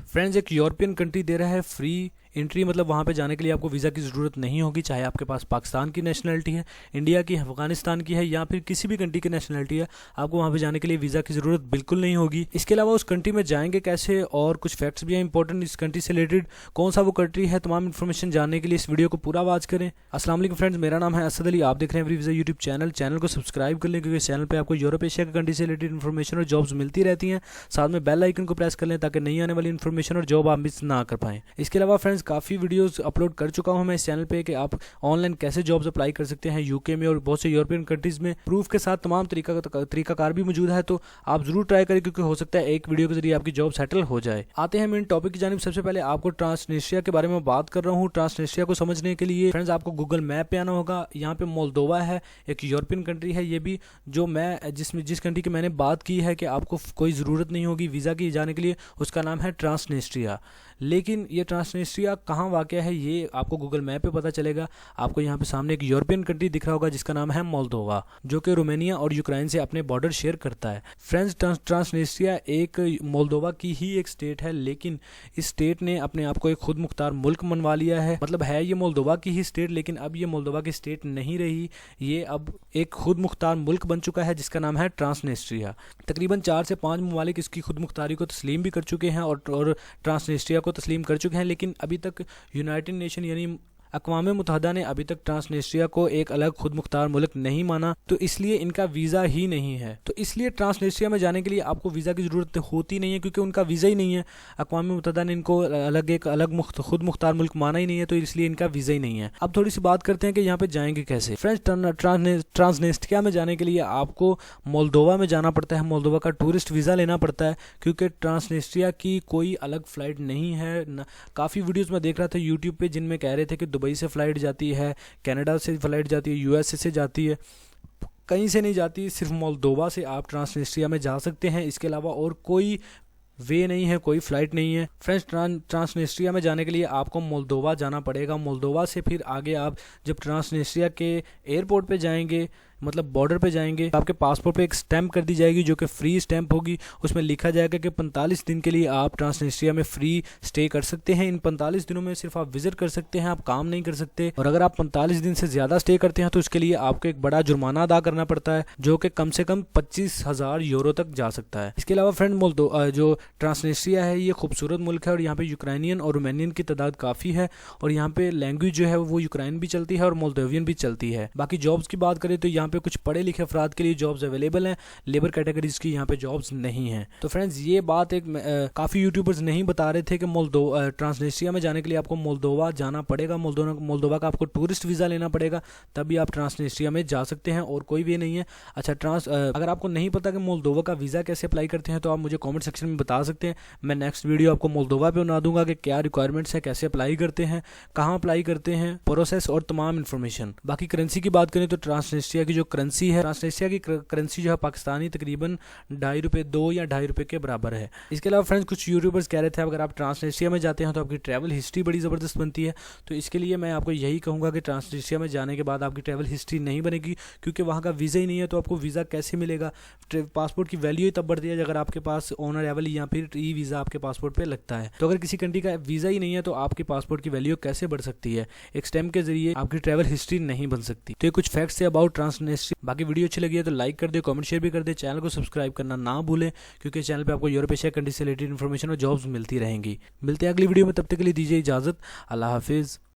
Friends, एक European country दे रहा है फ्री एंट्री, मतलब वहाँ पे जाने के लिए आपको वीज़ा की ज़रूरत नहीं होगी, चाहे आपके पास पाकिस्तान की नेशनलिटी है, इंडिया की, अफगानिस्तान की है या फिर किसी भी कंट्री की नेशनलिटी है, आपको वहाँ पे जाने के लिए वीज़ा की ज़रूरत बिल्कुल नहीं होगी। इसके अलावा उस कंट्री में जाएंगे कैसे और कुछ फैक्ट्स भी हैं इंपॉर्टेंट इस कंट्री से रिलेटेड, कौन सा वो कंट्री है, तमाम इन्फॉर्मेशन जानने के लिए इस वीडियो को पूरा वॉच करें। अस्सलाम वालेकुम फ्रेंड्स, मेरा नाम है असद अली, आप देख रहे हैं एवरी वीज़ा यूट्यूब चैनल को सब्सक्राइब कर लें क्योंकि इस चैनल पर आपको यूरोप एशिया की कंट्री से रिलेटेड इन्फॉर्मेशन और जॉब्स मिलती रहती हैं। साथ में बेल आइकन को प्रेस कर लें ताकि नई आने वाली इन्फॉर्मेशन और जॉब आप मिस ना कर पाएं। इसके अलावा फ्रेंड्स, काफ़ी वीडियोस अपलोड कर चुका हूं मैं इस चैनल पे कि आप ऑनलाइन कैसे जॉब्स अप्लाई कर सकते हैं यूके में और बहुत से यूरोपियन कंट्रीज में, प्रूफ के साथ तमाम तरीकाकार भी मौजूद है, तो आप जरूर ट्राई करें क्योंकि हो सकता है एक वीडियो के जरिए आपकी जॉब सेटल हो जाए। आते हैं मेन टॉपिक की जानिब। सबसे पहले आपको ट्रांसनिस्ट्रिया के बारे में बात कर रहा हूँ। ट्रांसनिस्ट्रिया को समझने के लिए फ्रेंड्स आपको गूगल मैप पे आना होगा। यहाँ पे मोल्दोवा है, एक यूरोपियन कंट्री है, ये भी जो मैं जिस कंट्री की मैंने बात की है कि आपको कोई ज़रूरत नहीं होगी वीज़ा की जाने के लिए, उसका नाम है ट्रांसनिस्ट्रिया। लेकिन ये ट्रांसनिस्ट्रिया कहाँ वाक़या है ये आपको गूगल मैप पे पता चलेगा। आपको यहाँ पे सामने एक यूरोपियन कंट्री दिख रहा होगा जिसका नाम है मोल्दोवा, जो कि रोमानिया और यूक्रेन से अपने बॉर्डर शेयर करता है। फ्रेंड्स, ट्रांसनिस्ट्रिया एक मोल्दोवा की ही एक स्टेट है, लेकिन इस स्टेट ने अपने आप को एक खुद मुख्तार मुल्क मनवा लिया है। मतलब है ये मोल्दोवा की ही स्टेट, लेकिन अब ये मोल्दोवा की स्टेट नहीं रही, ये अब एक खुद मुख्तार मुल्क बन चुका है जिसका नाम है ट्रांसनिस्ट्रिया। तकरीबन 4 से 5 ममालिक इसकी खुद मुख्तारी को तस्लीम भी कर चुके हैं और ट्रांसनिस्ट्रिया को तस्लीम कर चुके हैं, लेकिन अभी तक यूनाइटेड नेशन यानी अक़वाम मुत्तहिदा ने अभी तक ट्रांसनिस्ट्रिया को एक अलग खुद मुख्तार मुल्क नहीं माना, तो इसलिए इनका वीज़ा ही नहीं है। तो इसलिए ट्रांसनिस्ट्रिया में जाने के लिए आपको वीज़ा की ज़रूरत होती नहीं है क्योंकि उनका वीज़ा ही नहीं है। अक़वाम मुत्तहिदा ने इनको अलग खुद मुख्तार मुल्क माना ही नहीं है, तो इसलिए इनका वीज़ा ही नहीं है। अब थोड़ी सी बात करते हैं कि यहाँ पे जाएंगे कैसे। फ्रेंड्स, ट्रांसनिस्ट्रिया में जाने के लिए आपको मोल्दोवा में जाना पड़ता है, मोल्दोवा का टूरिस्ट वीज़ा लेना पड़ता है क्योंकि ट्रांसनिस्ट्रिया की कोई अलग फ़्लाइट नहीं है। काफ़ी वीडियोज़ में देख रहा था यूट्यूब पर जिनमें कह रहे थे कि दुबई से फ़्लाइट जाती है, कनाडा से फ़्लाइट जाती है, यूएसए से जाती है, कहीं से नहीं जाती, सिर्फ मोल्दोवा से आप ट्रांसनिस्ट्रिया में जा सकते हैं। इसके अलावा और कोई वे नहीं है, कोई फ़्लाइट नहीं है। फ्रेंड्स, ट्रांसनिस्ट्रिया में जाने के लिए आपको मोल्दोवा जाना पड़ेगा। मोल्दोवा से फिर आगे आप जब ट्रांसनिस्ट्रिया के एयरपोर्ट पे जाएंगे, मतलब बॉर्डर पे जाएंगे, आपके पासपोर्ट पे एक स्टैंप कर दी जाएगी जो कि फ्री स्टैंप होगी। उसमें लिखा जाएगा कि 45 दिन के लिए आप ट्रांसनिस्ट्रिया में फ्री स्टे कर सकते हैं। इन 45 दिनों में सिर्फ आप विजिट कर सकते हैं, आप काम नहीं कर सकते। और अगर आप 45 दिन से ज़्यादा स्टे करते हैं तो उसके लिए आपको एक बड़ा जुर्माना अदा करना पड़ता है जो कि कम से कम 25,000 यूरो तक जा सकता है। इसके अलावा फ्रेंड, जो ट्रांसनिस्ट्रिया है ये खूबसूरत मुल्क है और यहाँ पे यूक्रेनियन और रोमानियन की तादाद काफ़ी है और यहाँ पे लैंग्वेज जो है वो यूक्रेन भी चलती है और मोल्दोवियन भी चलती है। बाकी जॉब्स की बात करें तो यहाँ पे कुछ पढ़े लिखे अफराद के लिए जॉब्स अवेलेबल हैं, लेबर कैटेगरीज की यहाँ पे जॉब्स नहीं हैं। तो फ्रेंड्स, ये बात एक काफ़ी यूट्यूबर्स नहीं बता रहे थे कि ट्रांसनिस्ट्रिया में जाने के लिए आपको मोल्दोवा जाना पड़ेगा, मोल्दोवा का आपको टूरिस्ट वीज़ा लेना पड़ेगा, तभी आप ट्रांसनिस्ट्रिया में जा सकते हैं और कोई वे नहीं है। अच्छा, अगर आपको नहीं पता कि मोल्दोवा का वीज़ा कैसे अप्लाई करते हैं तो आप मुझे कॉमेंट सेक्शन में बता सकते हैं। मैं नेक्स्ट वीडियो आपको मोल्दोवा पे बना दूंगा कि क्या रिक्वायरमेंट्स है, कैसे अप्लाई करते हैं, कहाँ अप्लाई करते हैं, प्रोसेस और तमाम इन्फॉर्मेशन। बाकी करेंसी की बात करें तो ट्रांसनिस्ट्रिया की जो करेंसी है, ट्रांसनिस्ट्रिया की करेंसी जो है पाकिस्तानी तकरीबन ₹2.5 2 या ₹2.5 के बराबर है। इसके अलावा फ्रेंड्स, कुछ यूट्यूबर्स कह रहे थे अगर आप ट्रांसनिस्ट्रिया में जाते हैं तो आपकी ट्रैवल हिस्ट्री बड़ी ज़बरदस्त बनती है, तो इसके लिए मैं आपको यही कहूँगा कि ट्रांसनिस्ट्रिया में जाने के बाद आपकी ट्रैवल हिस्ट्री नहीं बनेगी क्योंकि वहाँ का वीज़ा ही नहीं है, तो आपको वीज़ा कैसे मिलेगा। पासपोर्ट की वैल्यू ही तब बढ़ती है अगर आपके पास ऑन अराइवल या फिर ई वीज़ा आपके पासपोर्ट पे लगता है। तो अगर किसी कंट्री का वीज़ा ही नहीं है तो आपके पासपोर्ट की वैल्यू कैसे बढ़ सकती है। एक स्टैम्प के जरिए आपकी ट्रैवल हिस्ट्री नहीं बन सकती। तो ये कुछ फैक्ट्स है अबाउट ट्रांसनिस्ट्रिया। बाकी वीडियो अच्छी लगी है तो लाइक कर दे, कमेंट शेयर भी कर दे, चैनल को सब्सक्राइब करना ना भूलें क्योंकि चैनल पे आपको यूरोप एशिया कंट्री से रिलेटेड इन्फॉर्मेशन और जॉब्स मिलती रहेंगी। मिलते हैं अगली वीडियो में, तब तक के लिए दीजिए इजाज़त। अल्लाह हाफिज़।